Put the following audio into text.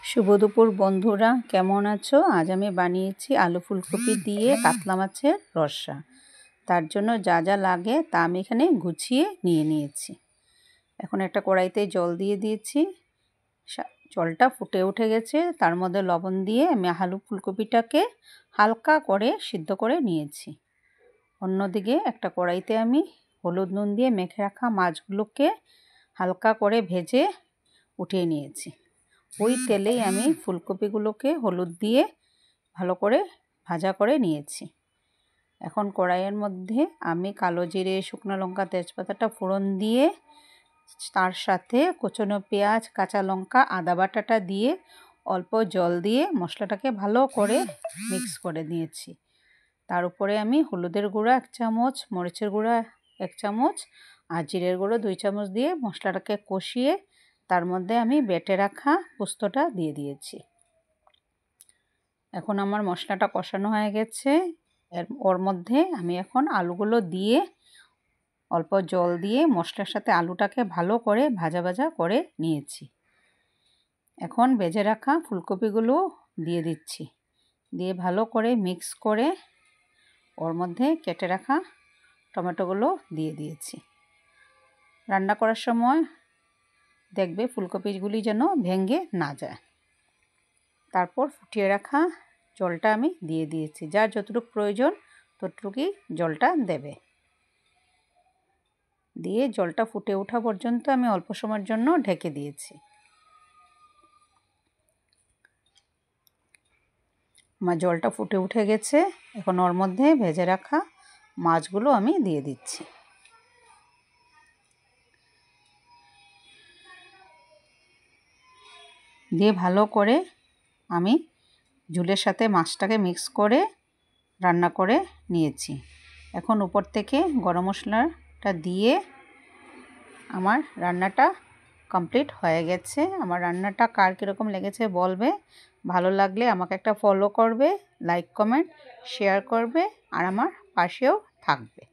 শুভ দুপুর বন্ধুরা, কেমন আছো? আজ আমি বানিয়েছি আলু ফুলকপি দিয়ে কাতলা মাছের রসা। তার জন্য যা যা লাগে তা আমি এখানে গুছিয়ে নিয়েছি। এখন একটা কড়াইতে জল দিয়ে দিয়েছি। জলটা ফুটে উঠে গেছে, তার মধ্যে লবণ দিয়ে আমি আলু ফুলকপিটাকে হালকা করে সিদ্ধ করে নিয়েছি। অন্যদিকে একটা কড়াইতে আমি হলুদ নুন দিয়ে মেখে রাখা মাছগুলোকে হালকা করে ভেজে উঠিয়ে নিয়েছি। ওই তেলেই আমি ফুলকপিগুলোকে হলুদ দিয়ে ভালো করে ভাজা করে নিয়েছি। এখন কড়াইয়ের মধ্যে আমি কালো জিরে, শুকনো লঙ্কা, তেজপাতাটা ফোড়ন দিয়ে তার সাথে কুচনো পেঁয়াজ, কাঁচা লঙ্কা, আদা বাটাটা দিয়ে অল্প জল দিয়ে মশলাটাকে ভালো করে মিক্স করে নিয়েছি। তার উপরে আমি হলুদের গুঁড়া 1 চামচ, মরিচের গুঁড়া 1 চামচ আর জিরের গুঁড়ো 2 চামচ দিয়ে মশলাটাকে কষিয়ে তার মধ্যে আমি বেটে রাখা পোস্তটা দিয়ে দিয়েছি। এখন আমার মশলাটা কষানো হয়ে গেছে। ওর মধ্যে আমি এখন আলুগুলো দিয়ে অল্প জল দিয়ে মশলার সাথে আলুটাকে ভালো করে ভাজা ভাজা করে নিয়েছি। এখন ভেজে রাখা ফুলকপিগুলো দিয়ে দিচ্ছি। দিয়ে ভালো করে মিক্স করে ওর মধ্যে কেটে রাখা টমেটোগুলো দিয়ে দিয়েছি। রান্না করার সময় দেখবে ফুলকপিগুলি যেন ভেঙে না যায়। তারপর ফুটিয়ে রাখা জলটা আমি দিয়ে দিয়েছি। যার যতটুকু প্রয়োজন ততটুকুই জলটা দেবে। দিয়ে জলটা ফুটে ওঠা পর্যন্ত আমি অল্প সময়ের জন্য ঢেকে দিয়েছি। আমার জলটা ফুটে উঠে গেছে। এখন ওর মধ্যে ভেজে রাখা মাছগুলো আমি দিয়ে দিচ্ছি। দিয়ে ভালো করে আমি ঝোলের সাথে মাছটাকে মিক্স করে রান্না করে নিয়েছি। এখন উপর থেকে গরম মশলাটা দিয়ে আমার রান্নাটা কমপ্লিট হয়ে গেছে। আমার রান্নাটা কার কীরকম লেগেছে বলবে। ভালো লাগলে আমাকে একটা ফলো করবে, লাইক, কমেন্ট, শেয়ার করবে আর আমার পাশেও থাকবে।